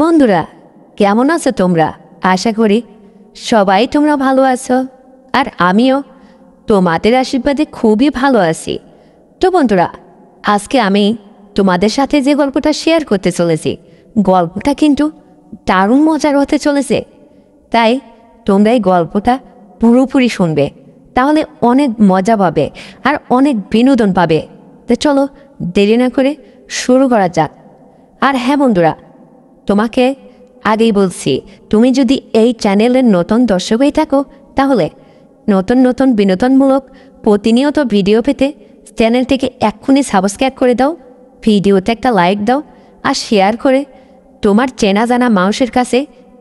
বন্ধুরা, কেমন আছো তোমরা? আশা করি সবাই তোমরা ভালো আছো। আর আমিও তোমাদের আশীর্বাদে খুবই ভালো আছি। তো বন্ধুরা, আজকে আমি তোমাদের সাথে যে গল্পটা শেয়ার করতে চলেছি, গল্পটা কিন্তু দারুণ মজার হতে চলেছে। তাই তোমরা এই গল্পটা পুরোপুরি শুনবে, তাহলে অনেক মজা পাবে আর অনেক বিনোদন পাবে। তো চলো দেরি না করে শুরু করা যাক। আর হ্যাঁ বন্ধুরা, তোমাকে আগেই বলছি, তুমি যদি এই চ্যানেলের নতুন দর্শক হয়ে থাকো, তাহলে নতুন নতুন বিনোদনমূলক প্রতিনিয়ত ভিডিও পেতে চ্যানেলটিকে এক্ষুনি সাবস্ক্রাইব করে দাও, ভিডিওতে একটা লাইক দাও আর শেয়ার করে তোমার চেনা জানা মানুষের কাছে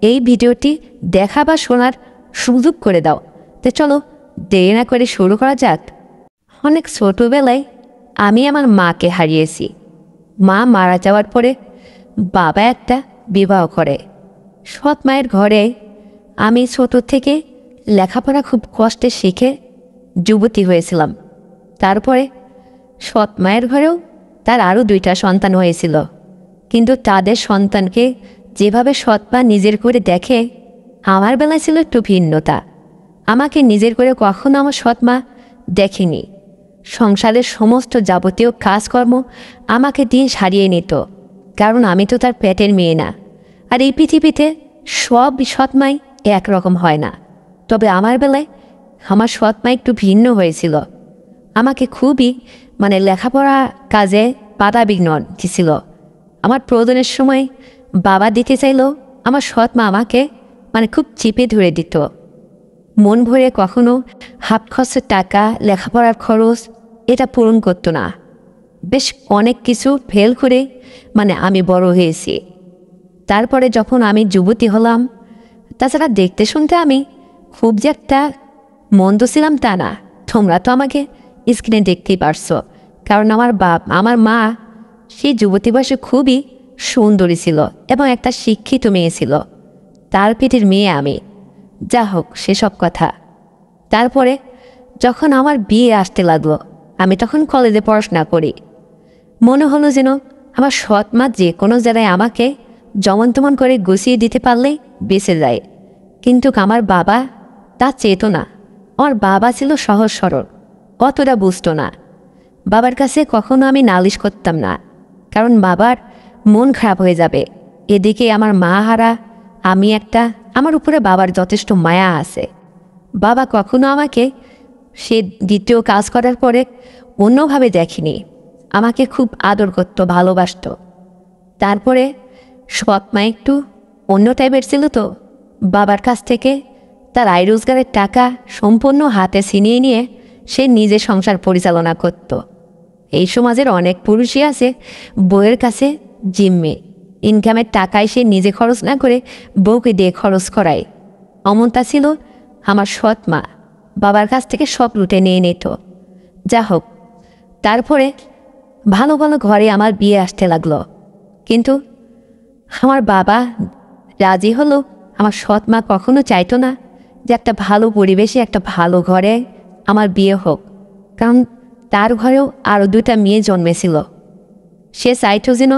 এই ভিডিওটি দেখা বা শোনার সুযোগ করে দাও। তো চলো দেরি না করে শুরু করা যাক। অনেক ছোটোবেলায় আমি আমার মাকে হারিয়েছি। মা মারা যাওয়ার পরে বাবা একটা বিবাহ করে। সৎ মায়ের ঘরে আমি ছোট থেকে লেখাপড়া খুব কষ্টে শিখে যুবতী হয়েছিলাম। তারপরে সৎ মায়ের ঘরেও তার আরও 2টা সন্তান হয়েছিল, কিন্তু তাদের সন্তানকে যেভাবে সৎ মা নিজের করে দেখে, আমার বেলায় ছিল একটু ভিন্নতা। আমাকে নিজের করে কখনো আমার সৎ মা দেখেনি। সংসারের সমস্ত যাবতীয় কাজকর্ম আমাকে দিয়ে সারিয়ে নিত, কারণ আমি তো তার পেটের মেয়ে না। আর এই পৃথিবীতে সব সৎমাই একরকম হয় না, তবে আমার বেলায় আমার সৎমা একটু ভিন্ন হয়েছিল। আমাকে খুবই লেখাপড়া কাজে বাধা বিঘ্ন দিছিল। আমার প্রয়োজনের সময় বাবা দিতে চাইলেও আমার সৎমা আমাকে খুব চিপে ধরে দিত। মন ভরে কখনো হাত খরচের টাকা, লেখাপড়ার খরচ এটা পূরণ করতো না। বেশ অনেক কিছু ফেল করে আমি বড় হয়েছি। তারপরে যখন আমি যুবতী হলাম, তাছাড়া দেখতে শুনতে আমি খুব যে একটা মন্দ ছিলাম তা না। তোমরা তো আমাকে স্ক্রিনে দেখতেই পারছো, কারণ আমার মা সেই যুবতী বয়সে খুবই সুন্দরী ছিল এবং একটা শিক্ষিত মেয়ে ছিল। তার পেটের মেয়ে আমি। যা হোক, সেসব কথা। তারপরে যখন আমার বিয়ে আসতে লাগলো, আমি তখন কলেজে পড়াশোনা করি। মনে হলো যেন আমার সৎ মা যে কোনো জায়গায় আমাকে যেমন তেমন করে গুছিয়ে দিতে পারলেই বেঁচে যায়। কিন্তু আমার বাবা তা চেত না। আমার বাবা ছিল সহজ সরল, অতটা বুঝতো না। বাবার কাছে কখনো আমি নালিশ করতাম না, কারণ বাবার মন খারাপ হয়ে যাবে। এদিকে আমার মা হারা আমি একটা, আমার উপরে বাবার যথেষ্ট মায়া আছে। বাবা কখনো আমাকে সে দ্বিতীয় কাজ করার পরে অন্যভাবে দেখেনি, আমাকে খুব আদর করতো, ভালোবাসত। তারপরে সৎ মা একটু অন্য টাইপের ছিল, তো বাবার কাছ থেকে তার আয় রোজগারের টাকা সম্পূর্ণ হাতে ছিনিয়ে নিয়ে সে নিজে সংসার পরিচালনা করত। এই সমাজের অনেক পুরুষই আছে বউয়ের কাছে জিম্মে, ইনকামের টাকায় সে নিজে খরচ না করে বউকে দিয়ে খরচ করায়। অমনটা ছিল আমার সৎ মা, বাবার কাছ থেকে সব লুটে নিয়ে নিত। যা হোক, তারপরে ভালো ভালো ঘরে আমার বিয়ে আসতে লাগলো, কিন্তু আমার বাবা রাজি হলো। আমার সৎ মা কখনো চাইতো না যে একটা ভালো পরিবেশে একটা ভালো ঘরে আমার বিয়ে হোক, কারণ তার ঘরেও আরও 2টা মেয়ে জন্মেছিল। সে চাইতো যেন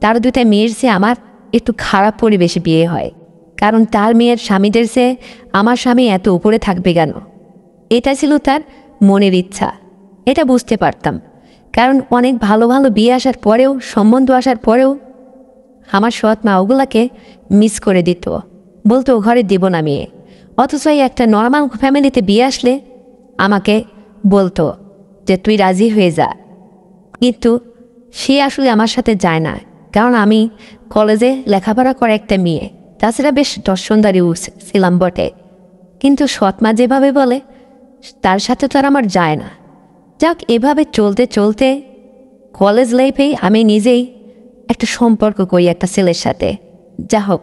তার 2টা মেয়ের চেয়ে আমার একটু খারাপ পরিবেশে বিয়ে হয়, কারণ তার মেয়ের স্বামীদের চেয়ে আমার স্বামী এত উপরে থাকবে কেন। এটা ছিল তার মনের ইচ্ছা। এটা বুঝতে পারতাম, কারণ অনেক ভালো ভালো বিয়ে আসার পরেও, সম্বন্ধ আসার পরেও আমার সৎ মা ওগুলাকে মিস করে দিত, বলতো ঘরে দেব না মেয়ে। অথচ একটা নর্মাল ফ্যামিলিতে বিয়ে আসলে আমাকে বলতো যে তুই রাজি হয়ে যা। কিন্তু সে আসলে আমার সাথে যায় না, কারণ আমি কলেজে লেখাপড়া করে একটা মেয়ে, তাছাড়া বেশ দর্শনদারি ছিলাম বটে। কিন্তু সৎ মা যেভাবে বলে তার সাথে তো আর আমার যায় না। যাক, এভাবে চলতে চলতে কলেজ লাইফেই আমি নিজেই একটা সম্পর্ক করি একটা ছেলের সাথে। যা হোক,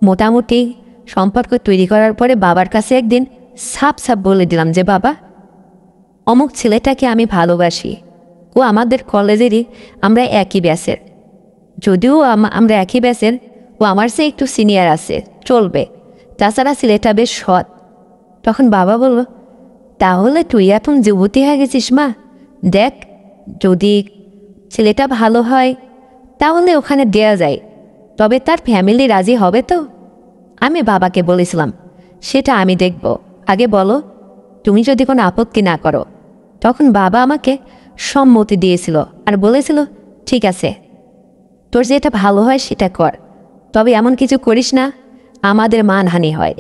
মোটামুটি সম্পর্ক তৈরি করার পরে বাবার কাছে একদিন সাপ বলে দিলাম যে বাবা, অমুক ছেলেটাকে আমি ভালোবাসি। ও আমাদের কলেজেরই, আমরা একই ব্যাচের। যদিও আমরা একই ব্যাচের, ও আমার চেয়ে একটু সিনিয়র আছে, চলবে। তাছাড়া ছেলেটা বেশ সৎ। তখন বাবা বলল, তাহলে তুই এখন যুবতী হয়ে গেছিস মা, দেখ যদি ছেলেটা ভালো হয় তাহলে ওখানে দেয়া যায়। তবে তার ফ্যামিলি রাজি হবে তো? আমি বাবাকে বলেছিলাম, সেটা আমি দেখব, আগে বলো তুমি যদি কোনো আপত্তি না করো। তখন বাবা আমাকে সম্মতি দিয়েছিল আর বলেছিল, ঠিক আছে, তোর যেটা ভালো হয় সেটা কর, তবে এমন কিছু করিস না আমাদের মানহানি হয়।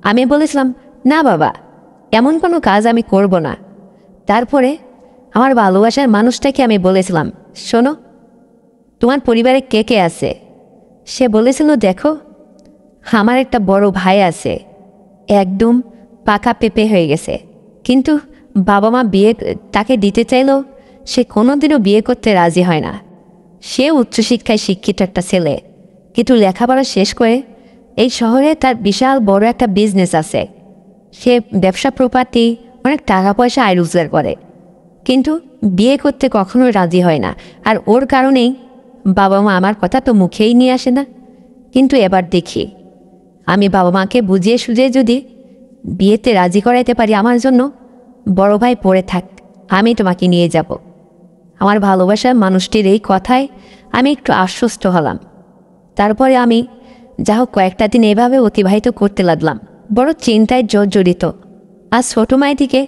আমি বলেছিলাম, না বাবা, এমন কোনো কাজ আমি করব না। তারপরে আমার ভালোবাসার মানুষটাকে আমি বলেছিলাম, শোনো, তোমার পরিবারে কে কে আছে? সে বলেছিল, দেখো, আমার একটা বড় ভাই আছে, একদম পাকা পেঁপে হয়ে গেছে, কিন্তু বাবা মা বিয়ে তাকে দিতে চাইলেও সে কোনোদিনও বিয়ে করতে রাজি হয় না। সে উচ্চশিক্ষায় শিক্ষিত একটা ছেলে, কিন্তু লেখাপড়া শেষ করে এই শহরে তার বিশাল বড় একটা বিজনেস আছে। সে ব্যবসা প্রপার্টি অনেক টাকা পয়সা আয় রোজগার করে, কিন্তু বিয়ে করতে কখনোই রাজি হয় না। আর ওর কারণেই বাবা মা আমার কথা তো মুখেই নিয়ে আসে না। কিন্তু এবার দেখি আমি বাবা মাকে বুঝিয়ে সুঝিয়ে যদি বিয়েতে রাজি করাইতে পারি, আমার জন্য বড় ভাই পড়ে থাক, আমি তোমাকে নিয়ে যাব। আমার ভালোবাসার মানুষটির এই কথায় আমি একটু আশ্বস্ত হলাম। তারপরে আমি যা হোক কয়েকটা দিন এভাবে অতিবাহিত করতে লাগলাম, বড় চিন্তায় জর্জরিত। আর ছোটো মাইটিকে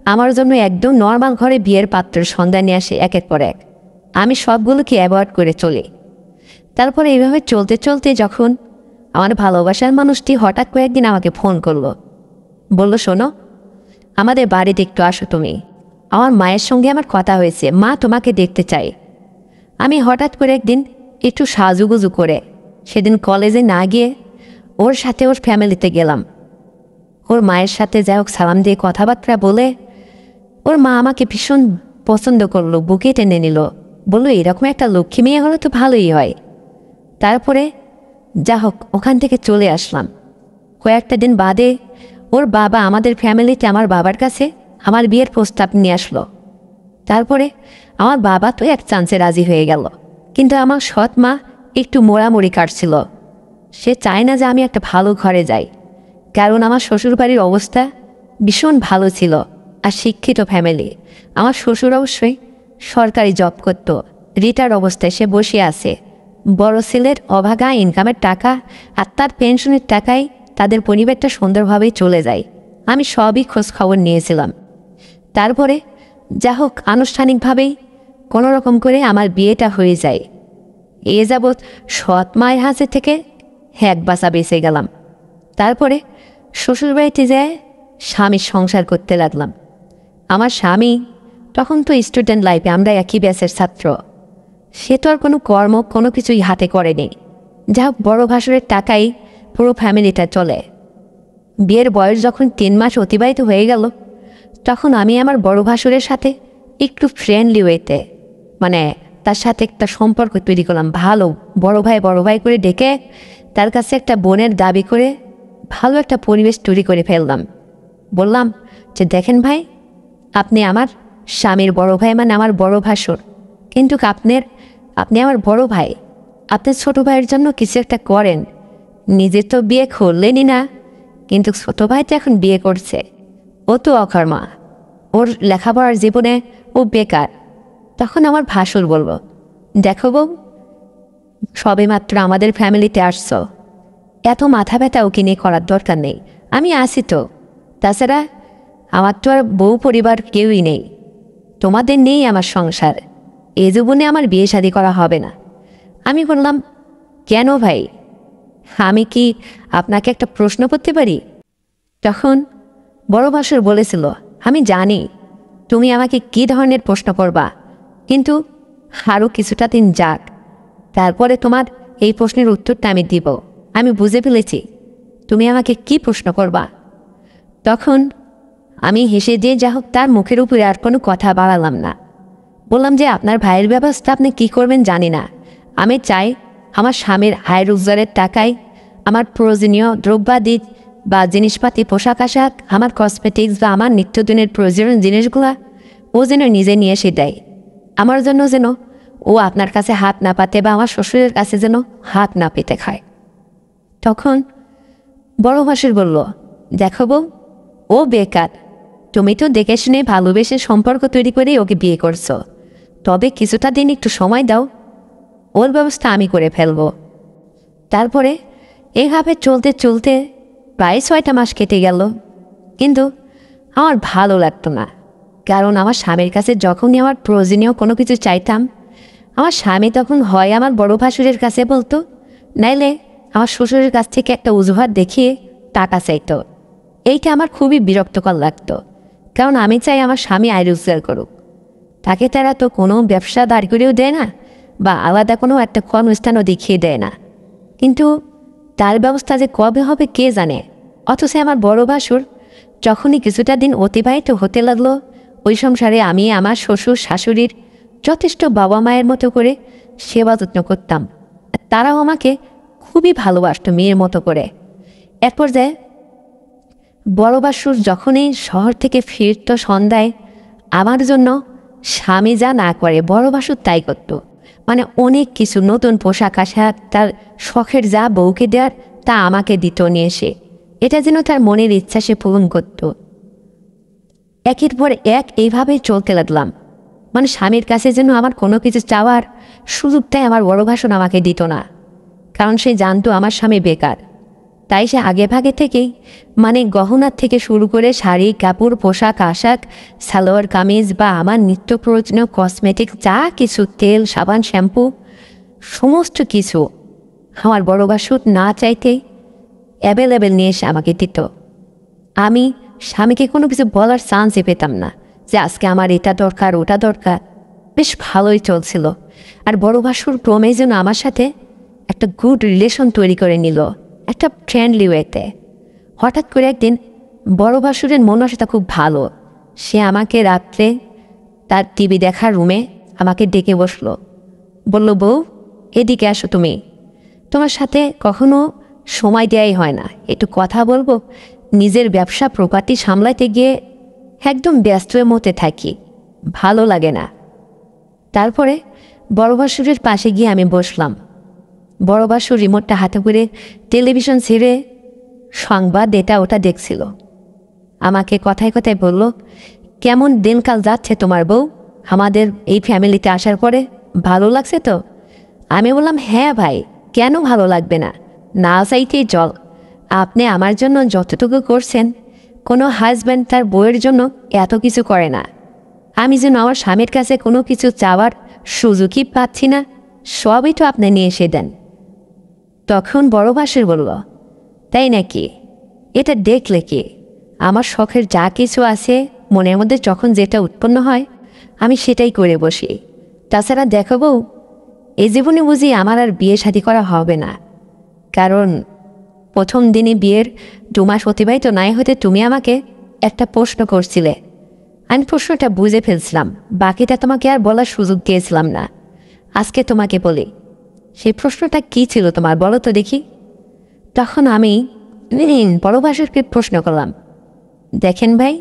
আমার জন্য একদম নর্মাল ঘরে বিয়ের পাত্রের সন্ধান নিয়ে আসে একের পর এক। আমি সবগুলোকে অ্যাভয়েড করে চলি। তারপরে এইভাবে চলতে চলতে যখন আমার ভালোবাসার মানুষটি হঠাৎ কয়েকদিন আমাকে ফোন করলো, বলল, শোনো, আমাদের বাড়িতে একটু আসো তুমি। আমার মায়ের সঙ্গে আমার কথা হয়েছে, মা তোমাকে দেখতে চাই। আমি হঠাৎ করে একদিন একটু সাজুগুজু করে সেদিন কলেজে না গিয়ে ওর সাথে ওর ফ্যামিলিতে গেলাম। ওর মায়ের সাথে যাই হোক সালাম দিয়ে কথাবার্তা বলে ওর মা আমাকে ভীষণ পছন্দ করলো, বুকে টেনে নিল, বললো, এরকম একটা লক্ষ্মী মেয়ে হলে তো ভালোই হয়। তারপরে যা হোক ওখান থেকে চলে আসলাম। কয়েকটা দিন বাদে ওর বাবা আমাদের ফ্যামিলিতে আমার বাবার কাছে আমার বিয়ের প্রস্তাব নিয়ে আসলো। তারপরে আমার বাবা তো এক চান্সে রাজি হয়ে গেল, কিন্তু আমার সৎ মা একটু মোড়ামুড়ি কাটছিল। সে চায় না যে আমি একটা ভালো ঘরে যাই, কারণ আমার শ্বশুরবাড়ির অবস্থা ভীষণ ভালো ছিল আর শিক্ষিত ফ্যামিলি। আমার শ্বশুর অবশ্যই সরকারি জব করত, রিটায়ার্ড অবস্থায় সে বসে আছে। বড় ছেলের অভাগা ইনকামের টাকা আর তার পেনশনের টাকায় তাদের পরিবারটা সুন্দরভাবেই চলে যায়। আমি সবই খোঁজ খবর নিয়েছিলাম। তারপরে যা হোক আনুষ্ঠানিকভাবেই কোনো রকম করে আমার বিয়েটা হয়ে যায়। এ যাবৎ সৎ মায়ের হাতে থেকে এক বাসা বেঁচে গেলাম। তারপরে শ্বশুরবাড়িতে যায় স্বামীর সংসার করতে লাগলাম। আমার স্বামী তখন তো স্টুডেন্ট লাইফে, আমরা একই ব্যাচের ছাত্র। সে তো আর কোনো কর্ম কোনো কিছুই হাতে করেনি। যা হোক বড় ভাসুরের টাকাই পুরো ফ্যামিলিটা চলে। বিয়ের বয়স যখন 3 মাস অতিবাহিত হয়ে গেল, তখন আমি আমার বড় ভাসুরের সাথে একটু ফ্রেন্ডলি ওয়েতে, মানে তার সাথে একটা সম্পর্ক তৈরি করলাম। ভালো বড় ভাই করে ডেকে তার কাছে একটা বোনের দাবি করে ভালো একটা পরিবেশ তৈরি করে ফেললাম। বললাম যে, দেখেন ভাই, আপনি আমার স্বামীর বড় ভাই, মানে আমার বড় ভাসুর, কিন্তু আপনি আমার বড় ভাই, আপনার ছোটো ভাইয়ের জন্য কিছু একটা করেন। নিজে তো বিয়ে করলেনই না, কিন্তু ছোটো ভাই তো এখন বিয়ে করছে, ও তো অকর্মা, ওর লেখাপড়ার জীবনে ও বেকার। তখন আমার ভাসুর বলব, দেখো বউ, সবে মাত্র আমাদের ফ্যামিলিতে আসছো, এত মাথা ব্যথা ওকে নিয়ে করার দরকার নেই, আমি আসি তো। তাছাড়া আমার তো আর বউ পরিবার কেউই নেই, তোমাদের নেই আমার সংসার, এ জীবনে আমার বিয়ে শাদী করা হবে না। আমি বললাম, কেন ভাই, আমি কি আপনাকে একটা প্রশ্ন করতে পারি? তখন বড় ভাসুর বলেছিল, আমি জানি তুমি আমাকে কী ধরনের প্রশ্ন করবা, কিন্তু আরও কিছুটা দিন যাক, তারপরে তোমার এই প্রশ্নের উত্তরটা আমি দিব। আমি বুঝে ফেলেছি তুমি আমাকে কি প্রশ্ন করবা। তখন আমি হেসে দিয়ে যা হোক তার মুখের উপরে আর কোনো কথা বাড়ালাম না। বললাম যে, আপনার ভাইয়ের ব্যবস্থা আপনি কী করবেন জানি না, আমি চাই আমার স্বামীর আয় রোজগারের টাকায় আমার প্রয়োজনীয় দ্রব্যাদি বা জিনিসপাতি, পোশাক আশাক, আমার কসমেটিক্স বা আমার নিত্যদিনের প্রয়োজনীয় জিনিসগুলা ও যেন নিজে নিয়ে এসে দেয়। আমার জন্য যেন ও আপনার কাছে হাত না পাতে বা আমার শ্বশুরের কাছে যেন হাত না পেতে খায়। তখন বড় ভাসুর বলল, দেখো বউ, ও বেকার, তুমি তো দেখে শুনে ভালোবেসে সম্পর্ক তৈরি করে ওকে বিয়ে করছো, তবে কিছুটা দিন একটু সময় দাও, ওর ব্যবস্থা আমি করে ফেলবো। তারপরে এভাবে চলতে চলতে প্রায় 6টা মাস কেটে গেল, কিন্তু আমার ভালো লাগতো না। কারণ আমার স্বামীর কাছে যখনই আমার প্রয়োজনীয় কোনো কিছু চাইতাম, আমার স্বামী তখন হয় আমার বড় ভাসুরের কাছে বলতো, নাইলে আমার শ্বশুরের কাছ থেকে একটা অজুহাত দেখিয়ে টাকা চাইতো। এইটা আমার খুবই বিরক্তকর লাগতো, কারণ আমি চাই আমার স্বামী আয় রোজগার করুক। তাকে তারা তো কোনো ব্যবসা দাঁড় করেও দেয় না, বা আলাদা কোনো একটা কর্মস্থানও দেখিয়ে দেয় না। কিন্তু তার ব্যবস্থা যে কবে হবে কে জানে। অথচ আমার বড় ভাসুর যখনই কিছুটা দিন অতিবাহিত হতে লাগলো, ওই সংসারে আমি আমার শ্বশুর শাশুড়ির যথেষ্ট বাবা মায়ের মতো করে সেবা যত্ন করতাম। তারাও আমাকে খুবই ভালোবাসত মেয়ের মতো করে। এক পর্যায়ে বড় ভাসুর যখনই শহর থেকে ফিরত সন্ধ্যায়, আমার জন্য স্বামী যা না করে বড় ভাসুর তাই করত। মানে অনেক কিছু, নতুন পোশাক আশাক, তার শখের যা বউকে দেওয়ার তা আমাকে দিত নিয়ে এসে। এটা যেন তার মনের ইচ্ছা সে পূরণ করত। একের পর এক এইভাবেই চলতে লাগলাম। মানে স্বামীর কাছে যেন আমার কোনো কিছু চাওয়ার সুযোগটাই আমার বড় ভাসুর আমাকে দিত না, কারণ সে জানতো আমার স্বামী বেকার। তাই সে আগে ভাগে থেকেই, মানে গহনার থেকে শুরু করে শাড়ি কাপড় পোশাক আশাক সালোয়ার কামিজ বা আমার নিত্য প্রয়োজনীয় কসমেটিক যা কিছু, তেল সাবান শ্যাম্পু, সমস্ত কিছু আমার বড় ভাসুর না চাইতেই অ্যাভেলেবেল নিয়ে এসে আমাকে দিত। আমি স্বামীকে কোনো কিছু বলার চান্সই পেতাম না যে আজকে আমার এটা দরকার ওটা দরকার। বেশ ভালোই চলছিল। আর বড় ভাসুর ক্রমে যেন আমার সাথে একটা গুড রিলেশন তৈরি করে নিল, একটা ফ্রেন্ডলি ওয়েতে। হঠাৎ করে একদিন বড় ভাসুরের মনটা খুব ভালো। সে আমাকে রাত্রে তার টিভি দেখার রুমে আমাকে ডেকে বসলো, বলল, বউ এদিকে আসো, তুমি, তোমার সাথে কখনো সময় দেয়াই হয় না, একটু কথা বলবো। নিজের ব্যবসা প্রপার্টি সামলাতে গিয়ে একদম ব্যস্তের মধ্যে থাকি, ভালো লাগে না। তারপরে বড় ভাসুরের পাশে গিয়ে আমি বসলাম। বড় ভাসুর রিমোটটা হাতে করে টেলিভিশন ছেড়ে সংবাদ এটা ওটা দেখছিল। আমাকে কথায় কথায় বলল, কেমন দিনকাল যাচ্ছে তোমার বউ? আমাদের এই ফ্যামিলিতে আসার পরে ভালো লাগছে তো? আমি বললাম, হ্যাঁ ভাই, কেন ভালো লাগবে না, না চাইতেই জল। আপনি আমার জন্য যতটুকু করছেন, কোনো হাজব্যান্ড তার বউয়ের জন্য এত কিছু করে না। আমি যেন আমার স্বামীর কাছে কোনো কিছু চাওয়ার সুযোগই পাচ্ছি না, সবই তো আপনি নিয়ে এসে দেন। তখন বড় ভাসুর বলল, তাই নাকি? এটা দেখলে কি? আমার শখের যা কিছু আছে মনের মধ্যে যখন যেটা উৎপন্ন হয় আমি সেটাই করে বসি। তাছাড়া দেখো বউ, এই জীবনে বুঝি আমার আর বিয়ে শাদী করা হবে না। কারণ প্রথম দিনে বিয়ের 2 মাস অতিবাহিত নাই হতে তুমি আমাকে একটা প্রশ্ন করছিলে। আমি প্রশ্নটা বুঝে ফেলছিলাম, বাকিটা তোমাকে আর বলার সুযোগ দিয়েছিলাম না। আজকে তোমাকে বলি, সেই প্রশ্নটা কী ছিল তোমার, বলো তো দেখি। তখন আমি বড় ভাসুরকে প্রশ্ন করলাম, দেখেন ভাই,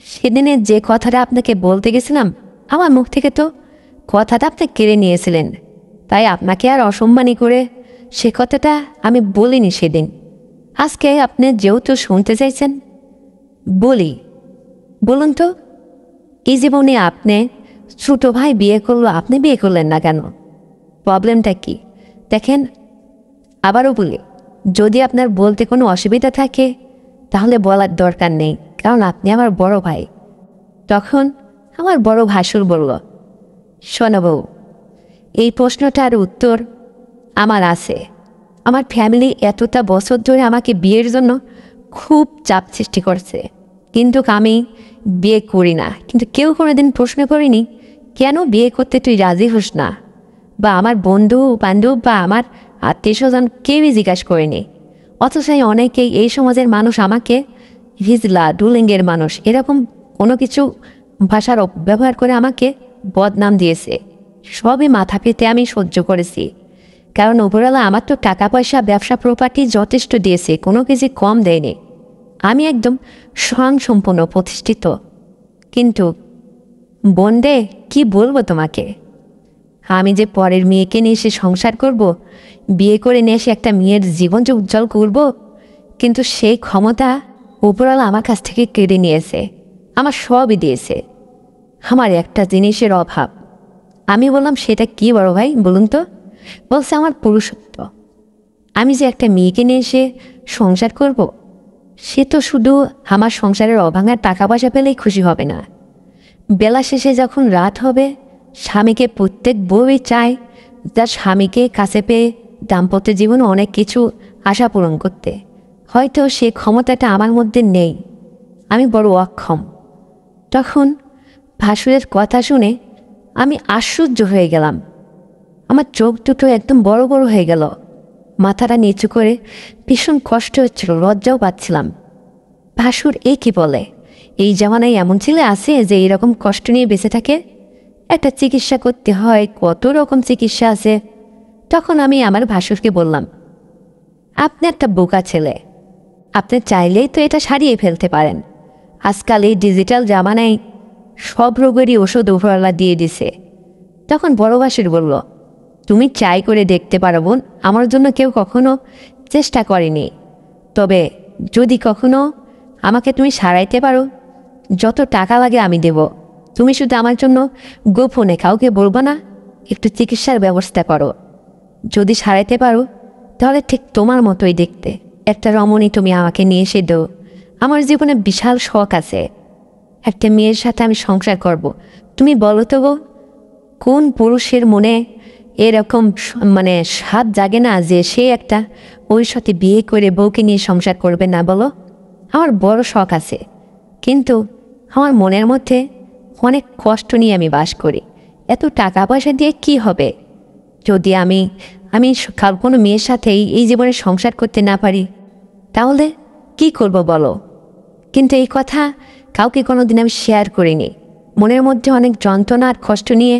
সেদিনে যে কথাটা আপনাকে বলতে গেছিলাম, আমার মুখ থেকে তো কথাটা আপনি কেড়ে নিয়েছিলেন। তাই আপনাকে আর অসম্মানী করে সে কথাটা আমি বলিনি সেদিন। আজকে আপনি যেহেতু শুনতে চাইছেন, বলি, বলুন তো, এই জীবনে আপনি ছোটো ভাই বিয়ে করলো, আপনি বিয়ে করলেন না কেন? প্রবলেমটা কি? দেখেন, আবারও বলি, যদি আপনার বলতে কোনো অসুবিধা থাকে তাহলে বলার দরকার নেই, কারণ আপনি আমার বড় ভাই। তখন আমার বড় ভাসুর বলল, শোনো বউ, এই প্রশ্নটার উত্তর আমার আছে। আমার ফ্যামিলি এতটা বছর ধরে আমাকে বিয়ের জন্য খুব চাপ সৃষ্টি করছে, কিন্তু আমি বিয়ে করি না। কিন্তু কেউ কোনোদিন প্রশ্ন করিনি, কেন বিয়ে করতে তুই রাজি হোস না? বা আমার বন্ধু বান্ধব বা আমার আত্মীয় স্বজন কেউই জিজ্ঞাসা করেনি। অথচ অনেকেই এই সমাজের মানুষ আমাকে হিজলা, ডুলিঙ্গের মানুষ, এরকম কোনো কিছু ভাষার ব্যবহার করে আমাকে বদনাম দিয়েছে। সবই মাথা পেতে আমি সহ্য করেছি, কারণ উপরওয়ালা আমার তো টাকা পয়সা ব্যবসা প্রপার্টি যথেষ্ট দিয়েছে, কোনো কিছু কম দেয়নি। আমি একদম স্বয়ংসম্পূর্ণ প্রতিষ্ঠিত। কিন্তু বন্দে কি বলবো তোমাকে, আমি যে পরের মেয়েকে নিয়ে এসে সংসার করব, বিয়ে করে নিয়ে এসে একটা মেয়ের জীবন যে উজ্জ্বল করব, কিন্তু সেই ক্ষমতা উপরওয়ালা আমার কাছ থেকে কেড়ে নিয়েছে। আমার সবই দিয়েছে, আমার একটা জিনিসের অভাব। আমি বললাম, সেটা কি বড় ভাই বলুন তো? বলছে, আমার পুরুষত্ব। আমি যে একটা মেয়েকে নিয়ে এসে সংসার করব, সে তো শুধু আমার সংসারের অভাঙার টাকা পয়সা পেলেই খুশি হবে না। বেলা শেষে যখন রাত হবে, স্বামীকে প্রত্যেক বউই চায় তার স্বামীকে কাছে পেয়ে দাম্পত্য জীবনে অনেক কিছু আশা পূরণ করতে। হয়তো সে ক্ষমতাটা আমার মধ্যে নেই, আমি বড় অক্ষম। তখন ভাসুরের কথা শুনে আমি আশ্চর্য হয়ে গেলাম। আমার চোখ দুটো একদম বড় বড় হয়ে গেল, মাথাটা নিচু করে ভীষণ কষ্ট হচ্ছিল, লজ্জাও পাচ্ছিলাম। ভাসুর এ কি বলে? এই জামানায় এমন ছেলে আছে যে এইরকম কষ্ট নিয়ে বেঁচে থাকে? একটা চিকিৎসা করতে হয়, কত রকম চিকিৎসা আছে। তখন আমি আমার ভাসুরকে বললাম, আপনি একটা বোকা ছেলে, আপনি চাইলেই তো এটা সারিয়ে ফেলতে পারেন। আজকাল এই ডিজিটাল জামানায় সব রোগেরই ওষুধ উপরওয়ালা দিয়ে দিছে। তখন বড় ভাসুর বলল, তুমি ট্রাই করে দেখতে পারো বোন, আমার জন্য কেউ কখনো চেষ্টা করেনি। তবে যদি কখনো আমাকে তুমি সারাইতে পারো, যত টাকা লাগে আমি দেব। তুমি শুধু আমার জন্য গোপনে কাউকে বলবো না, একটু চিকিৎসার ব্যবস্থা করো। যদি সারাইতে পারো তাহলে ঠিক তোমার মতোই দেখতে একটা রমণী তুমি আমাকে নিয়ে এসে দাও। আমার জীবনে বিশাল শখ আছে, একটা মেয়ের সাথে আমি সংসার করব। তুমি বলো তো গো, কোন পুরুষের মনে এরকম স্বাদ জাগে না যে সে একটা ওই সাথে বিয়ে করে বউকে নিয়ে সংসার করবে না? বলো। আমার বড় শখ আছে, কিন্তু আমার মনের মধ্যে অনেক কষ্ট নিয়ে আমি বাস করি। এত টাকা পয়সা দিয়ে কি হবে যদি আমি কোনো মেয়ের সাথেই এই জীবনে সংসার করতে না পারি? তাহলে কি করব বলো? কিন্তু এই কথা কাউকে কোনো দিন আমি শেয়ার করিনি। মনের মধ্যে অনেক যন্ত্রণা আর কষ্ট নিয়ে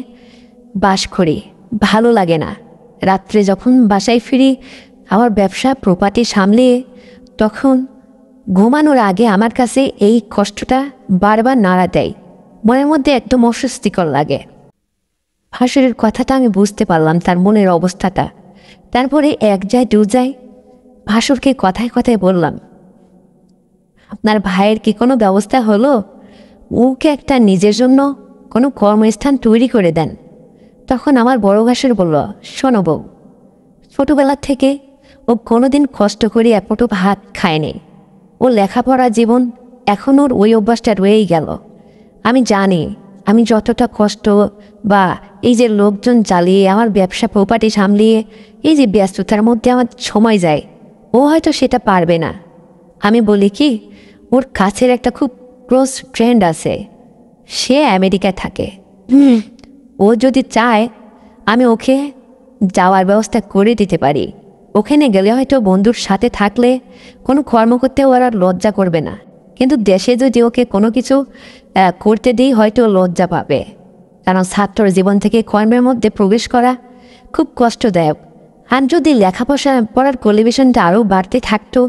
বাস করি, ভালো লাগে না। রাত্রে যখন বাসায় ফিরি, আমার ব্যবসা প্রপার্টি সামলিয়ে, তখন ঘুমানোর আগে আমার কাছে এই কষ্টটা বারবার নাড়া দেয়, মনের মধ্যে একদম অস্বস্তিকর লাগে। ভাসুরের কথাটা আমি বুঝতে পারলাম, তার মনের অবস্থাটা। তারপরে এক যায় দু যায়, ভাসুরকে কথায় কথায় বললাম, আপনার ভাইয়ের কি কোনো ব্যবস্থা হলো? ওকে একটা নিজের জন্য কোনো কর্মস্থান তৈরি করে দেন। তখন আমার বড় ভাসুর বলল, শোনো বউ, ছোটোবেলা থেকে ও কোনোদিন কষ্ট করে এপটো ভাত খায়নি। ও লেখাপড়া জীবন, এখন ওর ওই অভ্যাসটা রয়েই গেল। আমি জানি আমি যতটা কষ্ট বা এই যে লোকজন চালিয়ে আমার ব্যবসা প্রপার্টি সামলিয়ে এই যে ব্যস্ততার মধ্যে আমার সময় যায়, ও হয়তো সেটা পারবে না। আমি বলি কি, ওর কাছের একটা খুব ক্লোজ ফ্রেন্ড আছে, সে আমেরিকায় থাকে। ও যদি চায় আমি ওকে যাওয়ার ব্যবস্থা করে দিতে পারি। ওখানে গেলে হয়তো বন্ধুর সাথে থাকলে কোনো কর্ম করতে ওরা লজ্জা করবে না, কিন্তু দেশে যদি ওকে কোনো কিছু করতে দিই হয়তো লজ্জা পাবে। কারণ ছাত্র জীবন থেকে কর্মের মধ্যে প্রবেশ করা খুব কষ্টদায়ক। আর যদি পড়ার কোয়ালিফিকেশনটা আরও বাড়তে থাকতো,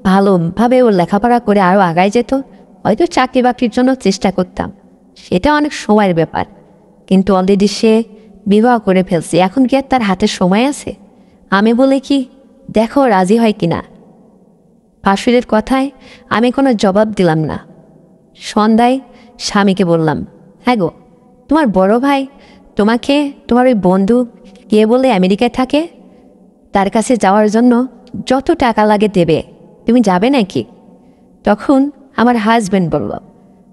ভালোভাবে ও লেখাপড়া করে আরও আগায় যেত, হয়তো চাকরি বাকরির জন্য চেষ্টা করতাম। সেটা অনেক সময়ের ব্যাপার, কিন্তু অলরেডি সে বিবাহ করে ফেলছে, এখন কি আর তার হাতে সময় আছে? আমি বলে কি, দেখো রাজি হয় কিনা। ভাসুরের কথায় আমি কোনো জবাব দিলাম না। সন্ধ্যায় স্বামীকে বললাম, হ্যাঁ গো, তোমার বড় ভাই তোমাকে তোমার ওই বন্ধু কে বলে আমেরিকায় থাকে, তার কাছে যাওয়ার জন্য যত টাকা লাগে দেবে, তুমি যাবে নাকি? তখন আমার হাজব্যান্ড বলল,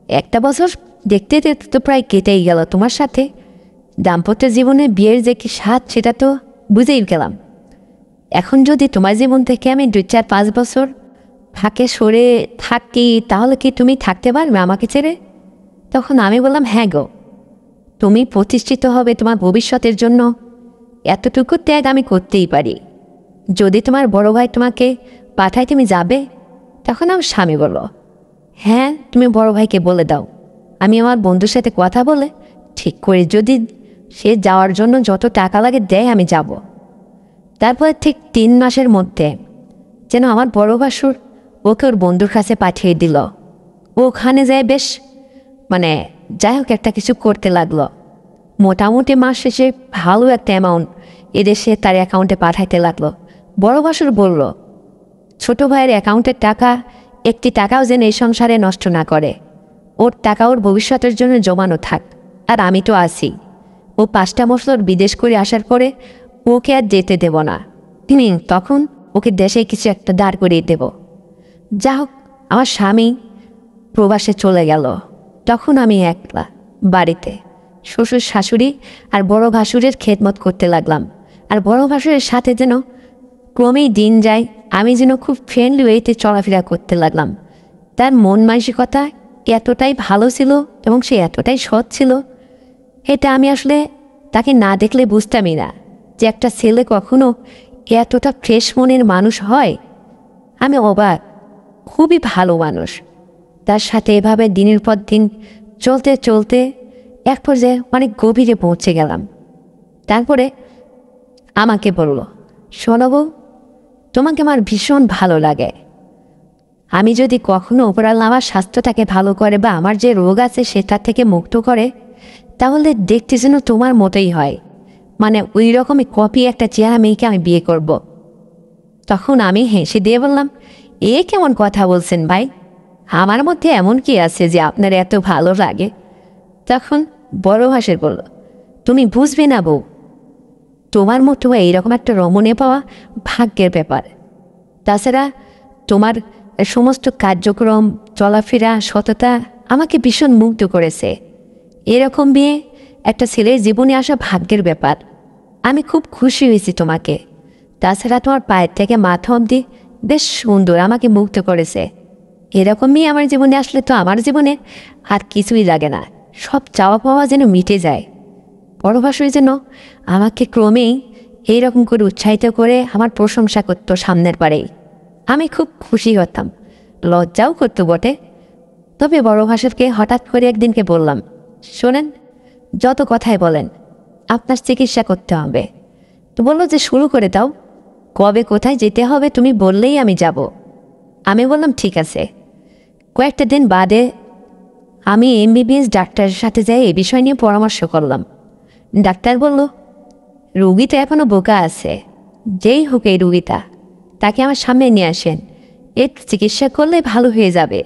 একটা বছর দেখতে দেখতে তো প্রায় কেটেই গেল তোমার সাথে। দাম্পত্য জীবনে বিয়ের যে কি স্বাদ সেটা তো বুঝেই গেলাম। এখন যদি তোমার জীবন থেকে আমি 2-4-5 বছর ফাঁকে সরে থাকি, তাহলে কি তুমি থাকতে পারবে আমাকে ছেড়ে? তখন আমি বললাম, হ্যাঁ গো, তুমি প্রতিষ্ঠিত হবে তোমার ভবিষ্যতের জন্য, এতটুকু ত্যাগ আমি করতেই পারি। যদি তোমার বড় ভাই তোমাকে পাঠায় তুমি যাবে? তখন আমার স্বামী বলল, হ্যাঁ তুমি বড় ভাইকে বলে দাও, আমি আমার বন্ধুর সাথে কথা বলে ঠিক করে যদি সে যাওয়ার জন্য যত টাকা লাগে দেয় আমি যাব। তারপর ঠিক 3 মাসের মধ্যে যেন আমার বড় ভাসুর ওকে ওর বন্ধুর কাছে পাঠিয়ে দিল। ওখানে যায় বেশ যাই হোক একটা কিছু করতে লাগলো। মোটামুটি মাস শেষে ভালো একটা অ্যামাউন্ট এদেশে তার অ্যাকাউন্টে পাঠাইতে লাগলো। বড় ভাসুর বলল, ছোট ভাইয়ের অ্যাকাউন্টের টাকা একটি টাকাও যেন এই সংসারে নষ্ট না করে, ওর টাকা ওর ভবিষ্যতের জন্য জমানো থাক, আর আমি তো আছি। ও 5টা বছর বিদেশ করে আসার পরে ওকে আর যেতে দেব না। তখন ওকে দেশে কিছু একটা দাঁড় করিয়ে দেব। যা হোক, আমার স্বামী প্রবাসে চলে গেল। তখন আমি একলা বাড়িতে শ্বশুর শাশুড়ি আর বড় ভাসুরের খেদমত করতে লাগলাম। আর বড় ভাসুরের সাথে যেন ক্রমেই দিন যায়, আমি যেন খুব ফ্রেন্ডলি ওয়েতে চলাফেরা করতে লাগলাম। তার মন মানসিকতা এতটাই ভালো ছিল এবং সে এতটাই সৎ ছিল, এটা আমি আসলে তাকে না দেখলে বুঝতামই না যে একটা ছেলে কখনো এতটা ফ্রেশ মনের মানুষ হয়। আমি অবাক, খুবই ভালো মানুষ। তার সাথে এভাবে দিনের পর দিন চলতে চলতে এক পর্যায়ে অনেক গভীরে পৌঁছে গেলাম। তারপরে আমাকে বলল, শোনো বউ, তোমাকে আমার ভীষণ ভালো লাগে। আমি যদি কখনো ওপরাল্লাহ আমার স্বাস্থ্যটাকে ভালো করে বা আমার যে রোগ আছে সেটা থেকে মুক্ত করে, তাহলে দেখতে যেন তোমার মতোই হয়, মানে ওই রকমই কপি একটা চেহারা মেয়েকে আমি বিয়ে করব। তখন আমি হেসে দিয়ে বললাম, এ কেমন কথা বলছেন ভাই? আমার মধ্যে এমন কি আছে যে আপনার এত ভালো লাগে? তখন বড় ভাসের বলল, তুমি বুঝবে না বউ, তোমার মতো এইরকম একটা রমণে পাওয়া ভাগ্যের ব্যাপার। তাছাড়া তোমার সমস্ত কার্যক্রম, চলাফেরা, সততা আমাকে ভীষণ মুগ্ধ করেছে। এরকম বিয়ে একটা ছেলের জীবনে আসা ভাগ্যের ব্যাপার। আমি খুব খুশি হয়েছি তোমাকে। তাছাড়া তোমার পায়ের থেকে মাথা অবধি বেশ সুন্দর, আমাকে মুগ্ধ করেছে। এরকমই আমার জীবনে আসলে তো আমার জীবনে আর কিছুই লাগে না, সব চাওয়া পাওয়া যেন মিটে যায়। বড় ভাসুর যেন আমাকে ক্রমেই এইরকম করে উৎসাহিত করে আমার প্রশংসা করতো সামনের পারেই। আমি খুব খুশি হতাম, লজ্জাও করতো বটে। তবে বড় ভাসুরকে হঠাৎ করে একদিনকে বললাম, শোনেন, যত কথাই বলেন আপনার চিকিৎসা করতে হবে। তো বললো যে শুরু করে দাও, কবে কোথায় যেতে হবে তুমি বললেই আমি যাব। আমি বললাম ঠিক আছে। কয়েকটা দিন বাদে আমি এমবিবিএস ডাক্তারের সাথে যাই এই বিষয় নিয়ে পরামর্শ করলাম। ডাক্তার বলল, রুগীটা এখনও বোকা আছে, যেই হোক এই রুগীটা, তাকে আমার সামনে নিয়ে আসেন, এর চিকিৎসা করলে ভালো হয়ে যাবে।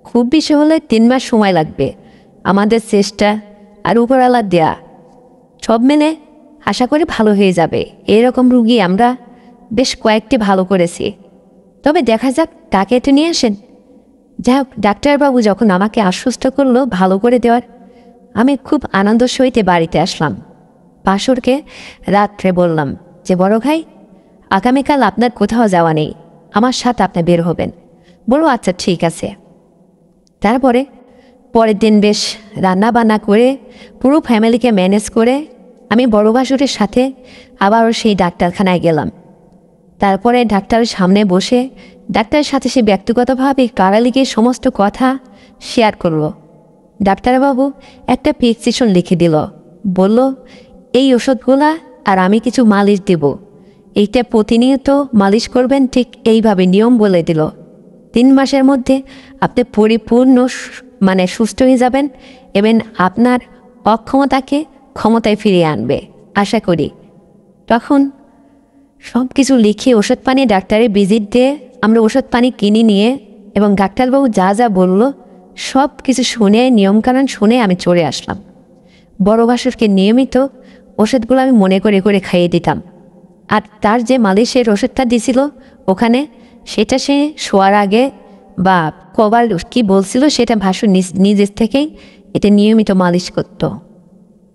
খুব বেশি হলে 3 মাস সময় লাগবে। আমাদের চেষ্টা আর উপরওয়ালার দেয়া সব মেনে আশা করি ভালো হয়ে যাবে। এরকম রুগী আমরা বেশ কয়েকটি ভালো করেছি, তবে দেখা যাক তাকে একটু নিয়ে আসেন। যাই হোক, ডাক্তারবাবু যখন আমাকে আশ্বস্ত করলো ভালো করে দেওয়ার, আমি খুব আনন্দ সহিতে বাড়িতে আসলাম। পাশরকে রাত্রে বললাম যে, বড় ভাই, আগামীকাল আপনার কোথাও যাওয়া নেই, আমার সাথে আপনি বের হবেন। বলো আচ্ছা ঠিক আছে। তারপরে পরের দিন বেশ রান্না বান্না করে পুরো ফ্যামিলিকে ম্যানেজ করে আমি বড় ভাসুরের সাথে আবারও সেই ডাক্তারখানায় গেলাম। তারপরে ডাক্তারের সামনে বসে ডাক্তারের সাথে সে ব্যক্তিগতভাবে কারালিকে সমস্ত কথা শেয়ার করল। ডাক্তারবাবু একটা প্রেসক্রিপশন লিখে দিল, বলল এই ওষুধগুলা আর আমি কিছু মালিশ দেব, এইটা প্রতিনিয়ত মালিশ করবেন, ঠিক এইভাবে নিয়ম বলে দিল। 3 মাসের মধ্যে আপনি পরিপূর্ণ সুস্থ হয়ে যাবেন এবং আপনার অক্ষমতাকে ক্ষমতায় ফিরিয়ে আনবে আশা করি। তখন সব কিছু লিখে ওষুধ পানি ডাক্তারের ভিজিট দিয়ে আমরা ওষুধ পানি কিনে নিয়ে এবং ডাক্তারবাবু যা যা বলল সব কিছু শুনে, নিয়মকানুন শুনে আমি চলে আসলাম। বড় ভাসুরকে নিয়মিত ওষুধগুলো আমি মনে করে করে খাইয়ে দিতাম। আর তার যে মালিশের ওষুধটা দিছিল ওখানে, সেটা সে শোয়ার আগে বা কবার কি বলছিল সেটা ভাসুর নিজের থেকেই এটা নিয়মিত মালিশ করত।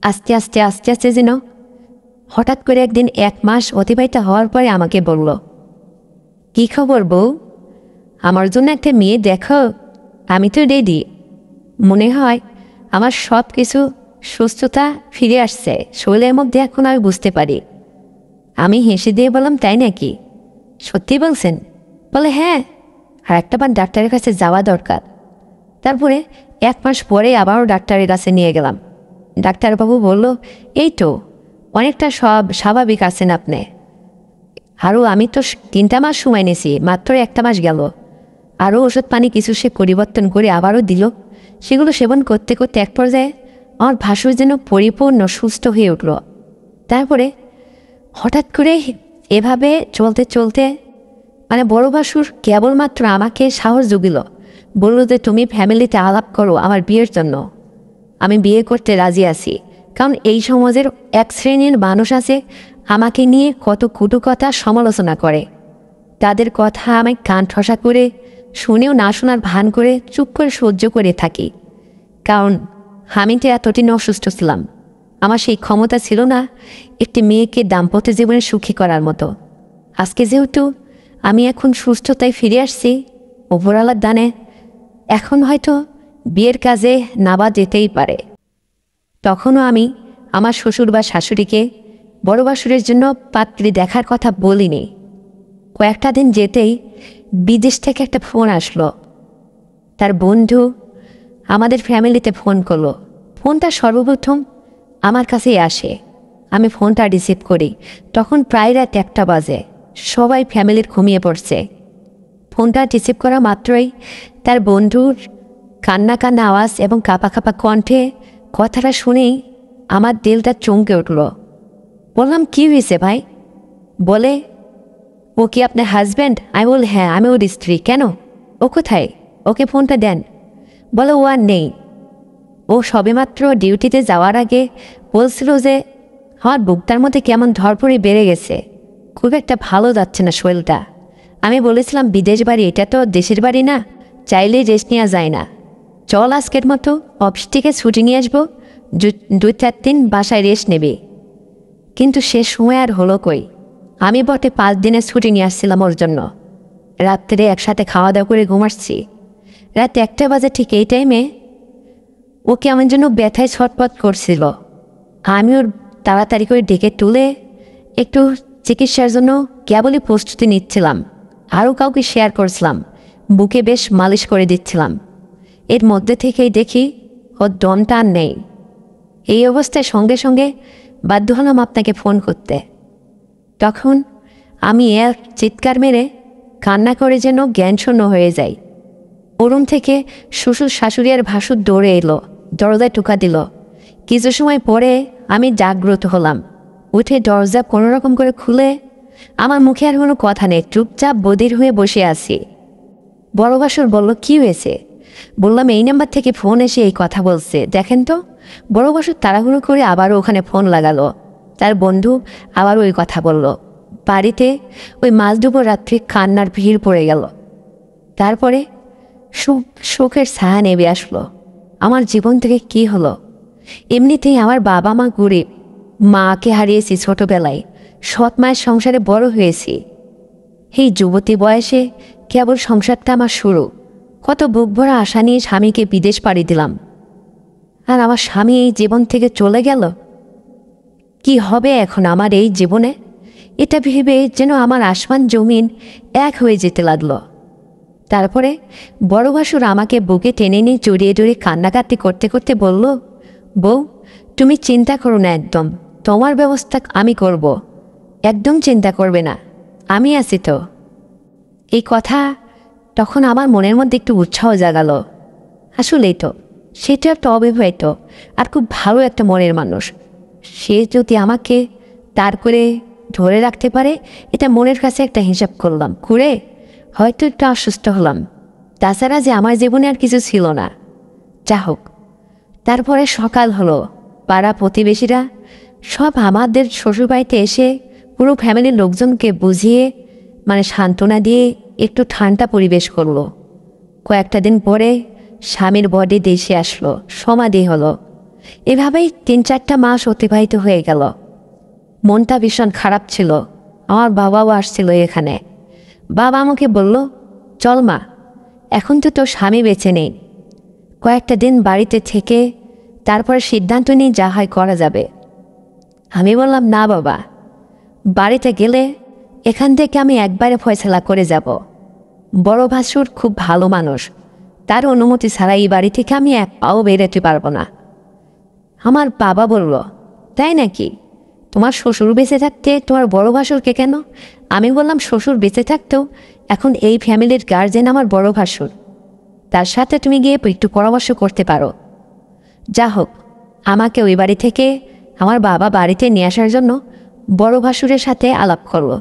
আস্তে আস্তে আস্তে আস্তে যেন হঠাৎ করে একদিন 1 মাস অতিবাহিত হওয়ার পরে আমাকে বলল, কি খবর বউ, আমার জন্য একটা মেয়ে দেখো, আমি তো রেডি। মনে হয় আমার সব কিছু সুস্থতা ফিরে আসছে শরীরের মধ্যে, এখন আমি বুঝতে পারি। আমি হেসে দিয়ে বললাম, তাই নাকি, সত্যি বলছেন? বলে হ্যাঁ, আর একটাবার ডাক্তারের কাছে যাওয়া দরকার। তারপরে 1 মাস পরে আবারও ডাক্তারের কাছে নিয়ে গেলাম। ডাক্তারবাবু বলল, এই তো অনেকটা সব স্বাভাবিক আছেন আপনি। আরও আমি তো 3টা মাস সময় নিয়েছি, মাত্র 1টা মাস গেল। আরও ওষুধ পানি কিছু সে পরিবর্তন করে আবারও দিল। সেগুলো সেবন করতে করতে এক পর্যায়ে আমার ভাসুর যেন পরিপূর্ণ সুস্থ হয়ে উঠল। তারপরে হঠাৎ করে এভাবে চলতে চলতে বড় ভাসুর কেবলমাত্র আমাকে সাহস জুগিল, বলল যে তুমি ফ্যামিলিতে আলাপ করো আমার বিয়ের জন্য, আমি বিয়ে করতে রাজি আছি। কারণ এই সমাজের এক শ্রেণীর মানুষ আছে আমাকে নিয়ে কত কটু কথা সমালোচনা করে, তাদের কথা আমি কান ঠসা করে শুনেও না শোনার ভান করে চুপ করে সহ্য করে থাকি। কারণ আমি তো এতদিন অসুস্থ ছিলাম, আমার সেই ক্ষমতা ছিল না একটি মেয়েকে দাম্পত্য জীবনে সুখী করার মতো। আজকে যেহেতু আমি এখন সুস্থতায় ফিরে আসছি ওপরওয়ালার দানে, এখন হয়তো বিয়ের কাজে নাবা যেতেই পারে। তখনও আমি আমার শ্বশুর বা শাশুড়িকে বড় বাসুরের জন্য পাত্রী দেখার কথা বলিনি। কয়েকটা দিন যেতেই বিদেশ থেকে একটা ফোন আসলো। তার বন্ধু আমাদের ফ্যামিলিতে ফোন করলো। ফোনটা সর্বপ্রথম আমার কাছেই আসে। আমি ফোনটা রিসিভ করি। তখন প্রায় রাত 1টা বাজে, সবাই ফ্যামিলির ঘুমিয়ে পড়ছে। ফোনটা রিসিভ করা মাত্রই তার বন্ধুর কান্না কান্না আওয়াজ এবং কাঁপা কাঁপা কণ্ঠে কথাটা শুনেই আমার দিলটা চমকে উঠল। বললাম, কী হয়েছে ভাই? বলে, ও কি আপনার হাজব্যান্ড? আমি বল, হ্যাঁ আমি ওর স্ত্রী। কেন? ও কোথায়? ওকে ফোনটা দেন। বলে, ও আর নেই। ও সবেমাত্র ডিউটিতে যাওয়ার আগে বলছিল যে আমার বুকটার মধ্যে কেমন ধরপড়ে বেড়ে গেছে, খুব একটা ভালো যাচ্ছে না শরীরটা। আমি বলেছিলাম, বিদেশ বাড়ি, এটা তো দেশের বাড়ি না, চাইলেই রেস্ট নেওয়া যায় না। চল আজকের মতো অফিস থেকে ছুটি নিয়ে আসবো, 2-4 দিন বাসায় রেস্ট নেবে। কিন্তু সে সময় আর হলো কই। আমি বটে 5 দিনের ছুটি নিয়ে আসছিলাম ওর জন্য। রাত্রে একসাথে খাওয়া দাওয়া করে ঘুমাচ্ছি। রাত 1টা বাজে ঠিক এই টাইমে ওকে আমার জন্য ব্যথায় ছটপট করছিল। আমি ওর তাড়াতাড়ি করে ডেকে তুলে একটু চিকিৎসার জন্য কেবলই প্রস্তুতি নিচ্ছিলাম। আরও কাউকে শেয়ার করছিলাম, বুকে বেশ মালিশ করে দিচ্ছিলাম। এর মধ্যে থেকেই দেখি ওর দমটা আর নেই। এই অবস্থায় সঙ্গে সঙ্গে বাধ্য হলাম আপনাকে ফোন করতে। তখন আমি এক চিৎকার মেরে কান্না করে যেন জ্ঞানশূন্য হয়ে যাই। রুম থেকে শ্বশুর শাশুড়ি আর ভাসুর দৌড়ে এলো, দরজায় টোকা দিল। কিছু সময় পরে আমি জাগ্রত হলাম। উঠে দরজা কোনোরকম করে খুলে আমার মুখে আর কোনো কথা নেই, চুপচাপ বধির হয়ে বসে আছি। বড় ভাসুর বলল, কী হয়েছে? বললাম, এই নাম্বার থেকে ফোন এসে এই কথা বলছে, দেখেন তো। বড় ভাসুর তাড়াহুড়ো করে আবারও ওখানে ফোন লাগালো। তার বন্ধু আবারও ওই কথা বলল। বাড়িতে ওই মাঝদুপুর রাত্রি কান্নার ভিড় পড়ে গেল। তারপরে শোকের ছায়া নেমে আসলো। আমার জীবন থেকে কি হলো? এমনিতেই আমার বাবা মা গরিব, মাকে হারিয়েছি ছোটবেলায়, সৎ মায়ের সংসারে বড় হয়েছি। এই যুবতী বয়সে কেবল সংসারটা আমার শুরু। কত বুক ভরা আশা নিয়ে স্বামীকে বিদেশ পাড়ি দিলাম, আর আমার স্বামী এই জীবন থেকে চলে গেল। কি হবে এখন আমার এই জীবনে? এটা ভেবে যেন আমার আসমান জমিন এক হয়ে যেতে লাগলো। তারপরে বড় ভাসুর আমাকে বুকে টেনে নিয়ে জড়িয়ে জড়িয়ে কান্নাকাটি করতে করতে বলল, বউ তুমি চিন্তা করো না, একদম তোমার ব্যবস্থা আমি করব, একদম চিন্তা করবে না, আমি আছি তো। এই কথা তখন আমার মনের মধ্যে একটু উৎসাহ জাগালো। আসলেই তো, সেটা একটা অবিবাহিত আর খুব ভালো একটা মনের মানুষ। সে যদি আমাকে তার করে ধরে রাখতে পারে, এটা মনের কাছে একটা হিসাব করলাম, করে হয়তো একটু অসুস্থ হলাম। তাছাড়া যে আমার জীবনে আর কিছু ছিল না। যা হোক, তারপরে সকাল হলো। পাড়া প্রতিবেশীরা সব আমাদের শ্বশুরবাড়িতে এসে পুরো ফ্যামিলির লোকজনকে বুঝিয়ে সান্ত্বনা দিয়ে একটু ঠান্ডা পরিবেশ করলো। কয়েকটা দিন পরে স্বামীর বডি দেশে আসলো, সমাধি হলো। এভাবেই 3-4টা মাস অতিবাহিত হয়ে গেল। মনটা ভীষণ খারাপ ছিল। আমার বাবাও আসছিল এখানে। বাবা আমাকে বলল, চল মা, এখন তো তোর স্বামী বেঁচে নেই, কয়েকটা দিন বাড়িতে থেকে তারপরে সিদ্ধান্ত নিয়ে যা হয় করা যাবে। আমি বললাম, না বাবা, বাড়িতে গেলে এখান থেকে আমি একবারে ফয়সালা করে যাব। বড় ভাসুর খুব ভালো মানুষ, তার অনুমতি ছাড়া এই বাড়ি থেকে আমি এক পাও বেরোতে পারবো না। আমার বাবা বলল, তাই নাকি? তোমার শ্বশুর বেঁচে থাকতে তোমার বড় ভাসুরকে কেন? আমি বললাম, শ্বশুর বেঁচে থাকতেও এখন এই ফ্যামিলির গার্জেন আমার বড় ভাসুর, তার সাথে তুমি গিয়ে একটু পরামর্শ করতে পারো। যা হোক, আমাকে ওই বাড়ি থেকে আমার বাবা বাড়িতে নিয়ে আসার জন্য বড় ভাসুরের সাথে আলাপ করলো।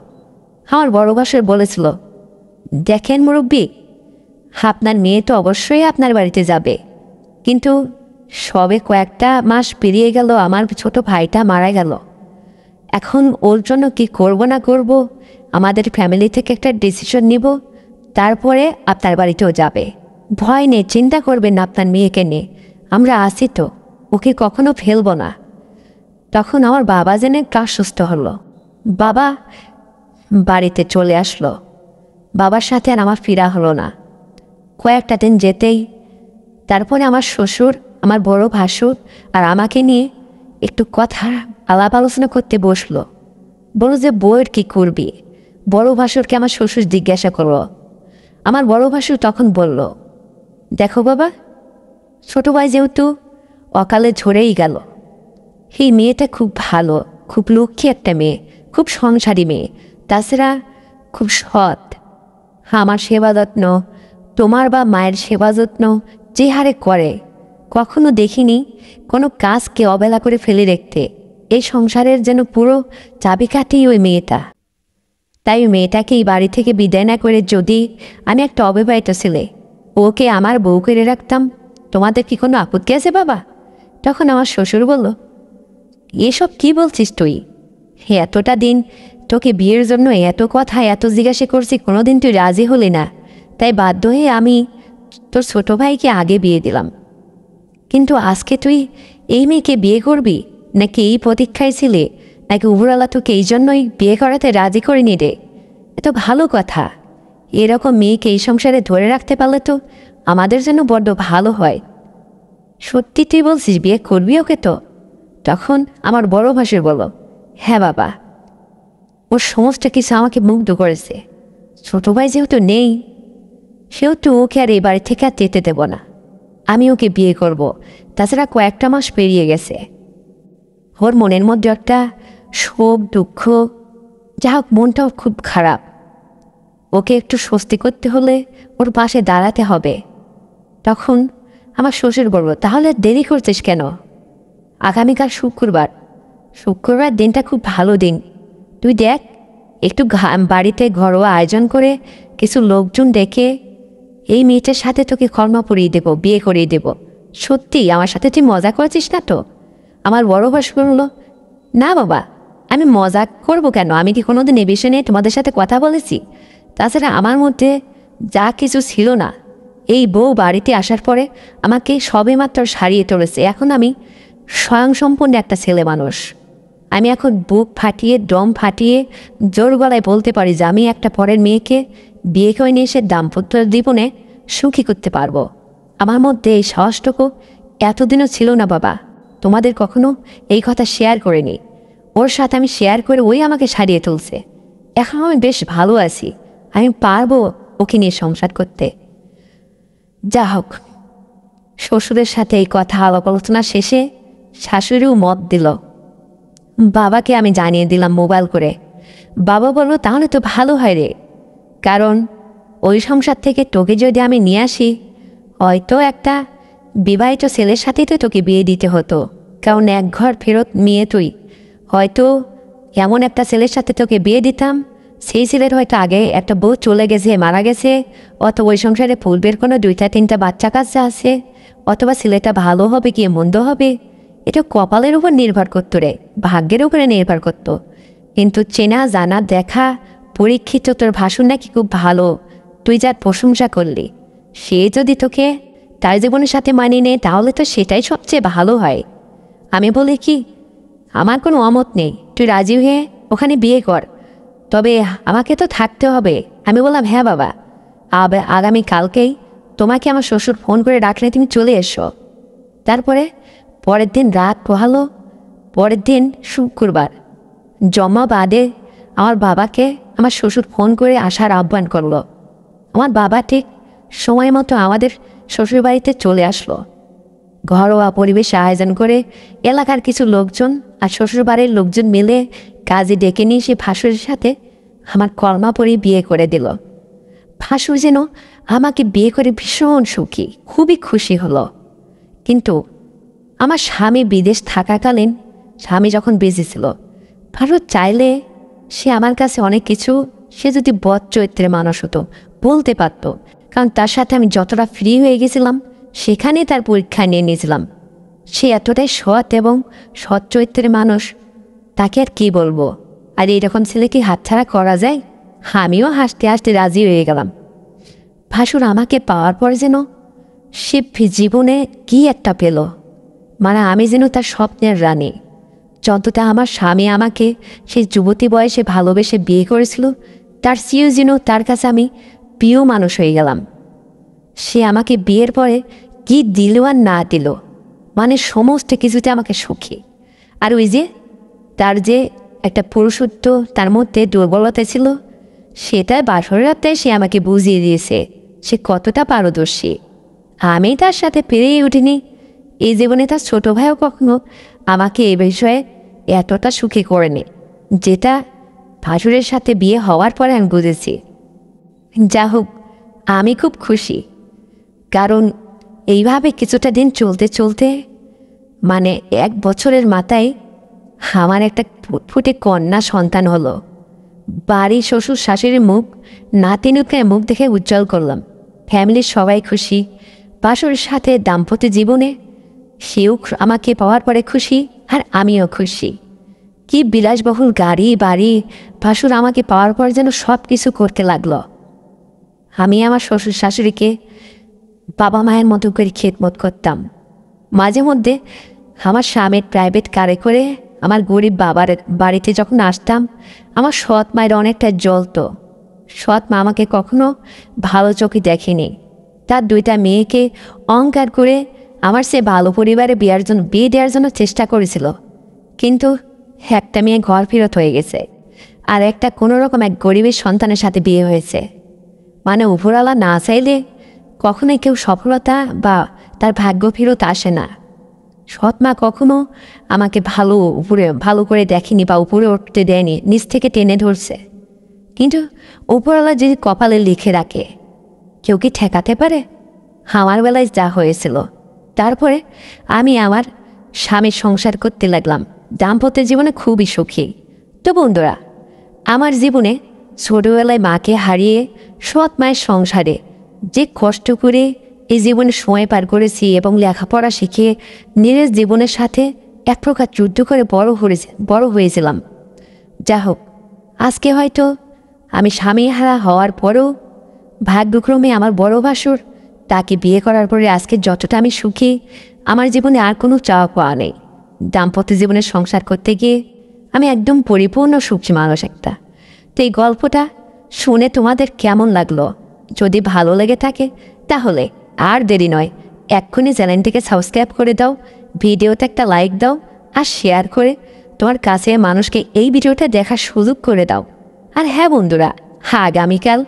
আমার বড় ভাসুর বলেছিল, দেখেন মুরব্বী, আপনার মেয়ে তো অবশ্যই আপনার বাড়িতে যাবে, কিন্তু সবে কয়েকটা মাস পেরিয়ে গেল, আমার ছোট ভাইটা মারা গেল। এখন ওর জন্য কি করব না করব আমাদের ফ্যামিলি থেকে একটা ডিসিশন নিব, তারপরে আপনার বাড়িতেও যাবে। ভয় নেই, চিন্তা করবেন না আপনার মেয়েকে নিয়ে, আমরা আসি তো, ওকে কখনো ফেলব না। তখন আমার বাবা যেন একটু আশ্বস্ত হলো। বাবা বাড়িতে চলে আসলো। বাবার সাথে আর আমার ফেরা হলো না। কয়েকটা দিন যেতেই তারপরে আমার শ্বশুর, আমার বড় ভাসুর আর আমাকে নিয়ে একটু কথা আলাপ আলোচনা করতে বসলো। বলো যে বউয়ের কী করবি? বড় ভাসুরকে আমার শ্বশুর জিজ্ঞাসা করলো। আমার বড় ভাসুর তখন বলল, দেখো বাবা, ছোটো ভাই যেহেতু অকালে ঝরেই গেল, এই মেয়েটা খুব ভালো, খুব লক্ষ্মী একটা মেয়ে, খুব সংসারী মেয়ে, তাছাড়া খুব সৎ। আমার সেবা যত্ন, তোমার বা মায়ের সেবা যত্ন যে হারে করে, কখনো দেখিনি কোনো কাজকে অবহেলা করে ফেলে রেখতে। এই সংসারের যেন পুরো চাবিকাঠি ওই মেয়েটা। তাই ওই মেয়েটাকে এই বাড়ি থেকে বিদায় না করে যদি আমি একটা অবিবাহিত ছেলে ওকে আমার বউ করে রাখতাম, তোমাদের কি কোনো আপত্তি আছে বাবা? তখন আমার শ্বশুর বলল, এসব কি বলছিস তুই? এতটা দিন তোকে বিয়ের জন্য এত কথা এত জিজ্ঞাসা করছি, কোনোদিন তুই রাজি হলি না, তাই বাধ্য হয়ে আমি তোর ছোটো ভাইকে আগে বিয়ে দিলাম। কিন্তু আজকে তুই এই মেয়েকে বিয়ে করবি? নাকি এই প্রতীক্ষায় ছিলে? নাকি উপরওয়ালা তোকে এই জন্যই বিয়ে করাতে রাজি করে নি রে? এত ভালো কথা। এরকম মেয়েকে এই সংসারে ধরে রাখতে পারলে তো আমাদের যেন বড্ড ভালো হয়। সত্যি তুই বলছিস বিয়ে করবি ওকে তো? তখন আমার বড় ভাসুর বলল, হ্যাঁ বাবা, ওর সমস্ত কিছু আমাকে মুগ্ধ করেছে। ছোটো ভাই যেহেতু নেই, সেহেতু ওকে আর এই বাড়ি থেকে আর যেতে দেব না। আমি ওকে বিয়ে করব। তাছাড়া কয়েকটা মাস পেরিয়ে গেছে, ওর মনের মধ্যে একটা শোক দুঃখ, যা হোক মনটাও খুব খারাপ। ওকে একটু স্বস্তি করতে হলে ওর পাশে দাঁড়াতে হবে। তখন আমার শ্বশুর বলল, তাহলে দেরি করছিস কেন? আগামীকাল শুক্রবার দিনটা খুব ভালো দিন, তুই দেখ একটু বাড়িতে ঘরোয়া আয়োজন করে কিছু লোকজন ডেকে এই মেয়েটার সাথে তোকে কর্মা পরিয়ে দেবো, বিয়ে করিয়ে দেব। সত্যি আমার সাথে তুই মজা করেছিস না তো? আমার বড় ভাসুর বলল, না বাবা, আমি মজা করব কেন? আমি কি কোনোদিন এ বিষয় নিয়ে তোমাদের সাথে কথা বলেছি? তাছাড়া আমার মধ্যে যা কিছু ছিল না, এই বউ বাড়িতে আসার পরে আমাকে সবেমাত্র সারিয়ে তুলেছে। এখন আমি স্বয়ংসম্পূর্ণ একটা ছেলে মানুষ। আমি এখন বুক ফাটিয়ে দম ফাটিয়ে জোর গলায় বলতে পারি যে আমি একটা পরের মেয়েকে বিয়ে করে নিয়ে এসে দাম্পত্য জীবনে সুখী করতে পারবো। আমার মধ্যে এই সাহসটুকু এতদিনও ছিল না বাবা। তোমাদের কখনো এই কথা শেয়ার করিনি। ওর সাথে আমি শেয়ার করে ওই আমাকে সারিয়ে তুলছে। এখন আমি বেশ ভালো আছি, আমি পারবো ওকে নিয়ে সংসার করতে। যা হোক, শ্বশুরের সাথে এই কথা আলাপ আলোচনা শেষে শাশুড়িও মত দিল। বাবাকে আমি জানিয়ে দিলাম মোবাইল করে। বাবা বলল, তাহলে তো ভালো হয় রে, কারণ ওই সংসার থেকে তোকে যদি আমি নিয়ে আসি, হয়তো একটা বিবাহিত ছেলের সাথেই তো তোকে বিয়ে দিতে হতো, কারণ এক ঘর ফেরত মেয়ে তুই। হয়তো এমন একটা ছেলের সাথে তোকে বিয়ে দিতাম, সেই ছেলের হয়তো আগে একটা বউ চলে গেছে, মারা গেছে, অথবা ওই সংসারে পূর্বের কোনো 2-3টা বাচ্চা কাচ্চা আছে, অথবা ছেলেটা ভালো হবে কি মন্দ হবে, এটা কপালের উপর নির্ভর করতো রে, ভাগ্যের উপরে নির্ভর করতো। কিন্তু চেনা জানা দেখা পরীক্ষিত তোর ভাসুর নাকি খুব ভালো, তুই যার প্রশংসা করলি, সে যদি তোকে তার জীবনের সাথে মানিয়ে নেয়, তাহলে তো সেটাই সবচেয়ে ভালো হয়। আমি বলি কি, আমার কোনো অমত নেই, তুই রাজি হয়ে ওখানে বিয়ে কর, তবে আমাকে তো থাকতে হবে। আমি বললাম, হ্যাঁ বাবা, আগামী কালকেই তোমাকে আমার শ্বশুর ফোন করে ডাকলে তুমি চলে এসো। তারপরে পরের দিন রাত পোহালো। পরের দিন শুক্রবার জমা বাদে আমার বাবাকে আমার শ্বশুর ফোন করে আসার আহ্বান করলো। আমার বাবা ঠিক সময় মতো আমাদের শ্বশুরবাড়িতে চলে আসলো। ঘরোয়া পরিবেশে আয়োজন করে এলাকার কিছু লোকজন আর শ্বশুরবাড়ির লোকজন মিলে কাজে ডেকে নিয়ে সে ভাসুরের সাথে আমার কর্মা পরি বিয়ে করে দিল। ভাসুর যেন আমাকে বিয়ে করে ভীষণ সুখী, খুবই খুশি হলো। কিন্তু আমার স্বামী বিদেশ থাকাকালীন, স্বামী যখন বেঁচে ছিল, ভারত চাইলে সে আমার কাছে অনেক কিছু, সে যদি বদ চরিত্রের মানুষ হতো বলতে পারত, কারণ তার সাথে আমি যতটা ফ্রি হয়ে গেছিলাম সেখানে তার পরীক্ষা নিয়ে নিয়েছিলাম। সে এতটাই সৎ এবং সৎ চরিত্রের মানুষ, তাকে আর কী বলবো। আর এইরকম ছেলে কি হাতছাড়া করা যায়? আমিও হাসতে হাসতে রাজি হয়ে গেলাম। ভাসুর আমাকে পাওয়ার পর যেন সে জীবনে কি একটা পেল, মানে আমি যেন তার স্বপ্নের রানী। যতটা আমার স্বামী আমাকে সেই যুবতী বয়সে ভালোবেসে বিয়ে করেছিল, তার চেয়েও যেন তার কাছে আমি প্রিয় মানুষ হয়ে গেলাম। সে আমাকে বিয়ের পরে কি দিল আর না দিল, মানে সমস্ত কিছুতে আমাকে সুখী। আর ওই যে তার যে একটা পুরুষত্ব, তার মধ্যে দুর্বলতা ছিল, সেটা বাসরের রাতে সে আমাকে বুঝিয়ে দিয়েছে সে কতটা পারদর্শী। আমি তার সাথে পেরেই উঠিনি। এই জীবনে তার ছোটো ভাইও কখনো আমাকে এ বিষয়ে এতটা সুখী করেনি, যেটা ভাসুরের সাথে বিয়ে হওয়ার পরে আমি বুঝেছি। যা হোক, আমি খুব খুশি, কারণ এইভাবে কিছুটা দিন চলতে চলতে, মানে 1 বছরের মাথায় আমার একটা ফুটফুটে কন্যা সন্তান হলো। বাড়ি শ্বশুর শাশুড়ির মুখ, নাতিনুকের মুখ দেখে উজ্জ্বল করলাম। ফ্যামিলির সবাই খুশি। ভাসুরের সাথে দাম্পত্য জীবনে সেও আমাকে পাওয়ার পরে খুশি, আর আমিও খুশি। কি বিলাসবহুল গাড়ি বাড়ি ভাসুর আমাকে পাওয়ার পর যেন সব কিছু করতে লাগলো। আমি আমার শ্বশুর শাশুড়িকে বাবা মায়ের মতো করে খেদমত করতাম। মাঝে মধ্যে আমার স্বামীর প্রাইভেট কারে করে আমার গরিব বাবার বাড়িতে যখন আসতাম, আমার সৎ মায়ের অনেকটা জ্বলতো। সৎ মা আমাকে কখনো ভালো চোখে দেখেনি। তার 2টা মেয়েকে অহংকার করে আমার সে ভালো পরিবারে বিয়ে দেওয়ার জন্য চেষ্টা করেছিল, কিন্তু একটা মেয়ে ঘর ফেরত হয়ে গেছে, আর একটা কোনোরকম এক গরিবের সন্তানের সাথে বিয়ে হয়েছে। মানে উপরওয়ালা না চাইলে কখনোই কেউ সফলতা বা তার ভাগ্য ফেরত আসে না। সৎ মা কখনো আমাকে ভালো করে দেখেনি বা উপরে উঠতে দেয়নি, নিচ থেকে টেনে ধরছে। কিন্তু উপরওয়ালা যদি কপালে লিখে রাখে, কেউ কি ঠেকাতে পারে? আমার বেলায় যা হয়েছিল। তারপরে আমি আমার স্বামীর সংসার করতে লাগলাম। দাম্পত্য জীবনে খুবই সুখী। তো বন্ধুরা, আমার জীবনে ছোটোবেলায় মাকে হারিয়ে সৎ মায়ের সংসারে যে কষ্ট করে এই জীবনে সময় পার করেছি এবং লেখাপড়া শিখে নিজের জীবনের সাথে এক প্রকার যুদ্ধ করে বড় হয়েছিলাম। যা হোক, আজকে হয়তো আমি স্বামীহারা হওয়ার পরেও ভাগ্যক্রমে আমার বড় ভাসুর, তাকে বিয়ে করার পরে আজকে যতটা আমি সুখী, আমার জীবনে আর কোনো চাওয়া পাওয়া নেই। দাম্পত্য জীবনের সংসার করতে গিয়ে আমি একদম পরিপূর্ণ সুখী মানুষ একটা। তো এই গল্পটা শুনে তোমাদের কেমন লাগলো? যদি ভালো লেগে থাকে তাহলে আর দেরি নয়, এক্ষুনি চ্যানেলটিকে সাবস্ক্রাইব করে দাও, ভিডিওতে একটা লাইক দাও, আর শেয়ার করে তোমার কাছে মানুষকে এই ভিডিওটা দেখার সুযোগ করে দাও। আর হ্যাঁ বন্ধুরা, আগামীকাল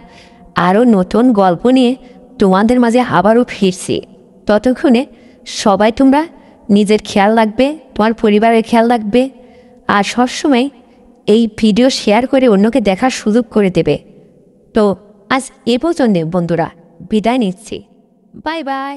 আরও নতুন গল্প নিয়ে তোমাদের মাঝে আবারও ফিরছি। ততক্ষণে সবাই তোমরা নিজের খেয়াল রাখবে, তোমার পরিবারের খেয়াল রাখবে, আর সবসময় এই ভিডিও শেয়ার করে অন্যকে দেখার সুযোগ করে দেবে। তো আজ এ পর্যন্ত বন্ধুরা, বিদায় নিচ্ছি। Bye bye.